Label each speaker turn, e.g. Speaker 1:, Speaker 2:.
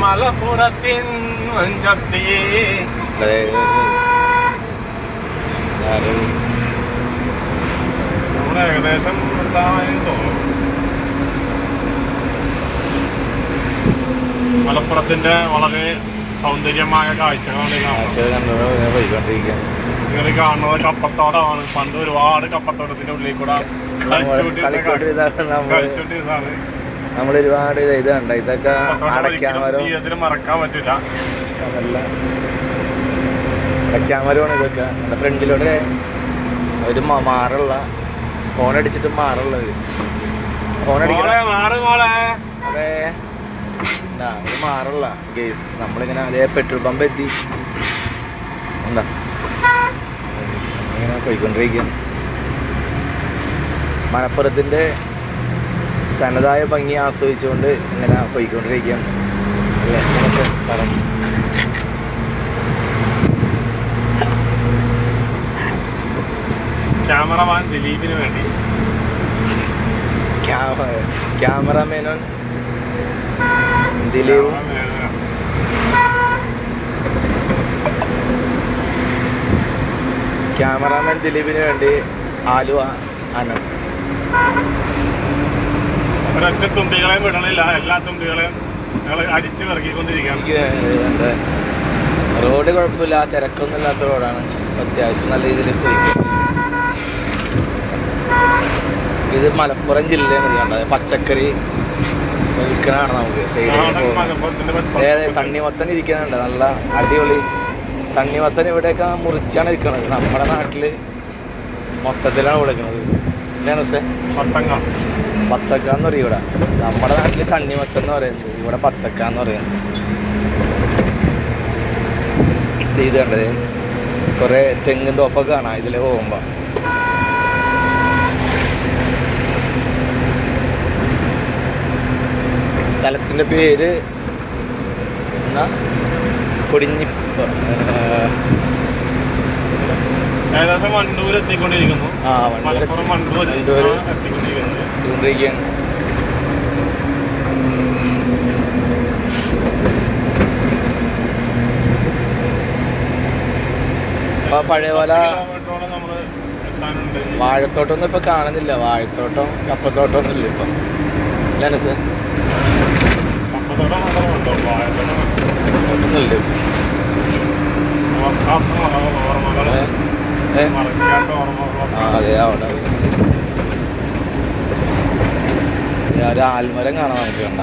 Speaker 1: മലപ്പുറത്തിൻ മഞ്ചത്തി ഏകദേശം എത്താമെന്ന് തോന്നുന്നു. മലപ്പുറത്തിന്റെ വളരെ സൗന്ദര്യമായ കാഴ്ചകളാണ് നിങ്ങൾ കാണുന്നത്. കപ്പത്തോട്ടമാണ്. പണ്ട് ഒരുപാട് കപ്പത്തോട്ടത്തിന്റെ ഉള്ളിൽ കൂടെ കളിച്ചോണ്ടിരുന്നതാണ്.
Speaker 2: നമ്മൾ ഒരുപാട് ഇത് കണ്ട ഇതൊക്കെ
Speaker 1: ജീവിതത്തിൽ മറക്കാൻ പറ്റില്ല.
Speaker 2: അടയ്ക്കാമരമാണ് ഇതൊക്കെ. എൻ്റെ ഫ്രണ്ടിലൂടെ ഒരു മാറുള്ള ഫോണടിച്ചിട്ട് മാറുള്ളത് ഫോണടിക്കണേ അതെ ഒരു മാറുള്ള ഗേസ്. നമ്മളിങ്ങനെ അതേ പെട്രോൾ പമ്പ് എത്തി എന്താ ഇങ്ങനെ പോയിക്കൊണ്ടിരിക്കുകയാണ്. മലപ്പുറത്തിൻ്റെ തനതായ ഭംഗി ആസ്വദിച്ചുകൊണ്ട് ഇങ്ങനെ പോയിക്കൊണ്ടിരിക്കുകയാണ് അല്ലേ പറഞ്ഞു.
Speaker 1: ക്യാമറമാൻ ദിലീപിന് വേണ്ടി
Speaker 2: ക്യാമറമാനോൻ ദിലീപും ക്യാമറാമാൻ ദിലീപിന് വേണ്ടി ആലുവ അനസ്.
Speaker 1: ഒരൊറ്റ തുമ്പികളെയും വിടണില്ല. എല്ലാ തുമ്പികളെയും ഞങ്ങൾ അടിച്ചു ഇറക്കിക്കൊണ്ടിരിക്കുകയാണ്.
Speaker 2: റോഡ് കുഴപ്പമില്ല, തിരക്കൊന്നും ഇല്ലാത്ത റോഡാണ്. അത്യാവശ്യം നല്ല രീതിയിൽ പോയി. ഇത് മലപ്പുറം ജില്ലയാണ്. ഇത് കണ്ടത് പച്ചക്കറി വിൽക്കണതാണ്. നമുക്ക് സൈഡിൽ തണ്ണിമത്തൻ ഇരിക്കാനുണ്ട്. നല്ല അടിപൊളി തണ്ണിമത്തൻ ഇവിടെയൊക്കെ മുറിച്ചാണ് ഇരിക്കണത്. നമ്മുടെ നാട്ടിൽ മൊത്തത്തിലാണ് കൊടുക്കുന്നത്. എന്താണ് സേ പത്തക്ക എന്ന് പറയും ഇവിടെ. നമ്മുടെ നാട്ടിൽ തണ്ണിമത്തൻ എന്ന് പറയുന്നത്, ഇവിടെ പത്തക്ക എന്ന് പറയുന്നത്. ഇത് കണ്ടത് കുറേ തെങ്ങും തോപ്പൊക്കെ കാണാം ഇതിൽ പോകുമ്പോൾ. സ്ഥലത്തിൻ്റെ പേര് എന്നാ കൊടിഞ്ഞിപ്പ.
Speaker 1: ഏകദേശം വണ്ടൂർ എത്തിക്കൊണ്ടിരിക്കുന്നു. മലപ്പുറം വണ്ടൂർ
Speaker 2: എത്തിക്കൊണ്ടിരിക്കുകയാണ്. അപ്പോൾ പഴയ പോലെ വാഴത്തോട്ടമൊന്നും ഇപ്പം കാണുന്നില്ല. വാഴത്തോട്ടം കപ്പത്തോട്ടം ഒന്നും ഇല്ല ഇപ്പം. അല്ലാണ് സാർ അതെ അവിടെ ഒരു ആൽമരം കാണാൻ നമുക്ക് വേണ്ട.